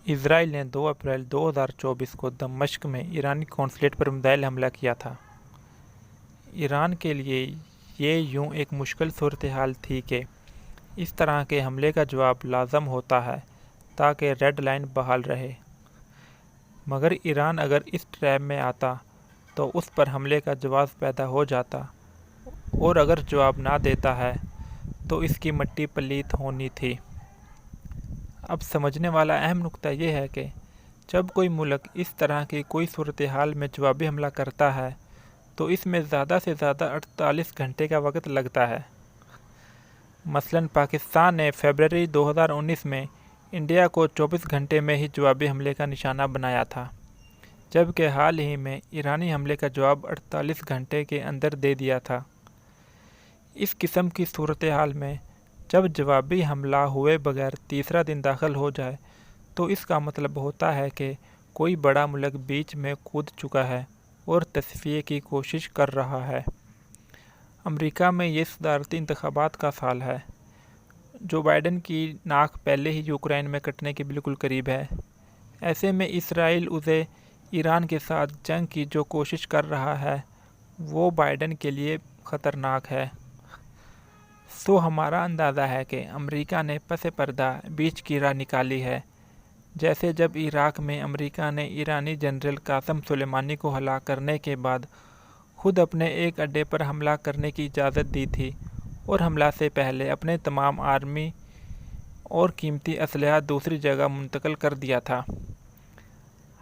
اسرائیل نے 2 اپریل 2024 کو دمشق میں ایرانی قونصلیٹ پر میزائل حملہ کیا تھا۔ ایران کے لیے یہ یوں ایک مشکل صورتحال تھی کہ اس طرح کے حملے کا جواب لازم ہوتا ہے تاکہ ریڈ لائن بحال رہے، مگر ایران اگر اس ٹریپ میں آتا تو اس پر حملے کا جواز پیدا ہو جاتا، اور اگر جواب نہ دیتا ہے تو اس کی مٹی پلیت ہونی تھی۔ اب سمجھنے والا اہم نکتہ یہ ہے کہ جب کوئی ملک اس طرح کی کوئی صورتحال میں جوابی حملہ کرتا ہے تو اس میں زیادہ سے زیادہ 48 گھنٹے کا وقت لگتا ہے۔ مثلاً پاکستان نے فروری 2019 میں انڈیا کو 24 گھنٹے میں ہی جوابی حملے کا نشانہ بنایا تھا، جبکہ حال ہی میں ایرانی حملے کا جواب 48 گھنٹے کے اندر دے دیا تھا۔ اس قسم کی صورتحال میں جب جوابی حملہ ہوئے بغیر تیسرا دن داخل ہو جائے تو اس کا مطلب ہوتا ہے کہ کوئی بڑا ملک بیچ میں کود چکا ہے اور تصفیے کی کوشش کر رہا ہے۔ امریکہ میں یہ صدارتی انتخابات کا سال ہے۔ جو بائیڈن کی ناک پہلے ہی یوکرین میں کٹنے کے بالکل قریب ہے۔ ایسے میں اسرائیل اسے ایران کے ساتھ جنگ کی جو کوشش کر رہا ہے وہ بائیڈن کے لیے خطرناک ہے۔ سو ہمارا اندازہ ہے کہ امریکہ نے پس پردہ بیچ کی راہ نکالی ہے، جیسے جب عراق میں امریکہ نے ایرانی جنرل قاسم سلیمانی کو ہلاک کرنے کے بعد خود اپنے ایک اڈے پر حملہ کرنے کی اجازت دی تھی اور حملہ سے پہلے اپنے تمام آرمی اور قیمتی اسلحہ دوسری جگہ منتقل کر دیا تھا۔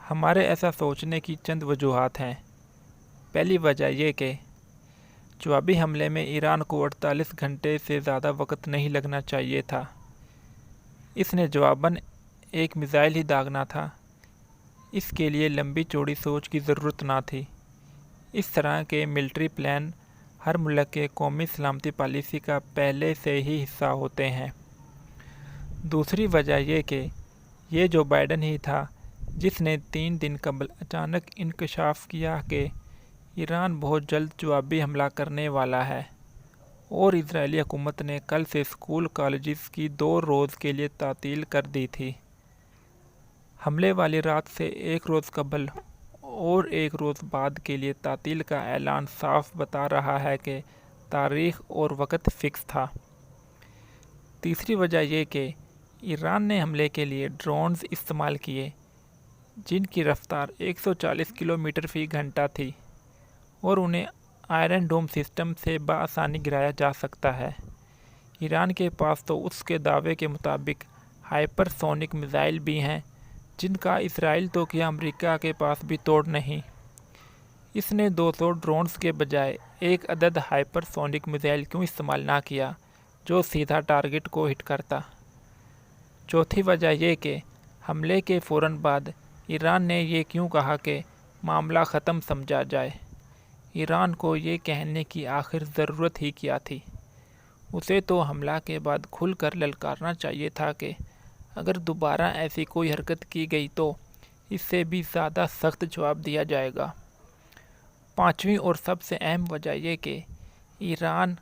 ہمارے ایسا سوچنے کی چند وجوہات ہیں۔ پہلی وجہ یہ کہ جوابی حملے میں ایران کو 48 گھنٹے سے زیادہ وقت نہیں لگنا چاہیے تھا۔ اس نے جواباً ایک میزائل ہی داغنا تھا۔ اس کے لیے لمبی چوڑی سوچ کی ضرورت نہ تھی۔ اس طرح کے ملٹری پلان ہر ملک کے قومی سلامتی پالیسی کا پہلے سے ہی حصہ ہوتے ہیں۔ دوسری وجہ یہ کہ یہ جو بائیڈن ہی تھا جس نے 3 دن قبل اچانک انکشاف کیا کہ ایران بہت جلد جوابی حملہ کرنے والا ہے، اور اسرائیلی حکومت نے کل سے اسکول کالجز کی 2 روز کے لیے تعطیل کر دی تھی۔ حملے والی رات سے 1 روز قبل اور 1 روز بعد کے لیے تعطیل کا اعلان صاف بتا رہا ہے کہ تاریخ اور وقت فکس تھا۔ تیسری وجہ یہ کہ ایران نے حملے کے لیے ڈرونز استعمال کیے جن کی رفتار 140 کلومیٹر فی گھنٹہ تھی اور انہیں آئرن ڈوم سسٹم سے بآسانی گرایا جا سکتا ہے۔ ایران کے پاس تو اس کے دعوے کے مطابق ہائپر سونک میزائل بھی ہیں جن کا اسرائیل تو کیا امریکہ کے پاس بھی توڑ نہیں۔ اس نے 200 ڈرونز کے بجائے 1 عدد ہائپر سونک میزائل کیوں استعمال نہ کیا جو سیدھا ٹارگٹ کو ہٹ کرتا؟ چوتھی وجہ یہ کہ حملے کے فوراً بعد ایران نے یہ کیوں کہا کہ معاملہ ختم سمجھا جائے؟ ایران کو یہ کہنے کی آخر ضرورت ہی کیا تھی؟ اسے تو حملہ کے بعد کھل کر للکارنا چاہیے تھا کہ اگر دوبارہ ایسی کوئی حرکت کی گئی تو اس سے بھی زیادہ سخت جواب دیا جائے گا۔ پانچویں اور سب سے اہم وجہ یہ کہ ایران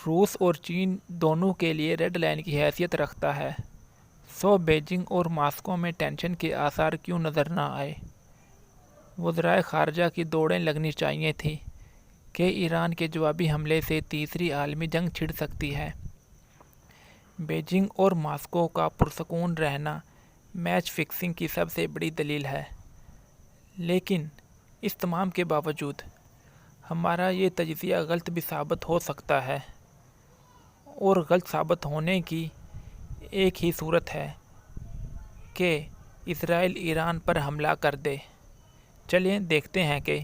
روس اور چین دونوں کے لیے ریڈ لائن کی حیثیت رکھتا ہے۔ سو بیجنگ اور ماسکو میں ٹینشن کے آثار کیوں نظر نہ آئے؟ وزرائے خارجہ کی دوڑیں لگنی چاہیے تھیں کہ ایران کے جوابی حملے سے تیسری عالمی جنگ چھڑ سکتی ہے۔ بیجنگ اور ماسکو کا پرسکون رہنا میچ فکسنگ کی سب سے بڑی دلیل ہے، لیکن اس تمام کے باوجود ہمارا یہ تجزیہ غلط بھی ثابت ہو سکتا ہے، اور غلط ثابت ہونے کی ایک ہی صورت ہے کہ اسرائیل ایران پر حملہ کر دے۔ چلیے دیکھتے ہیں کہ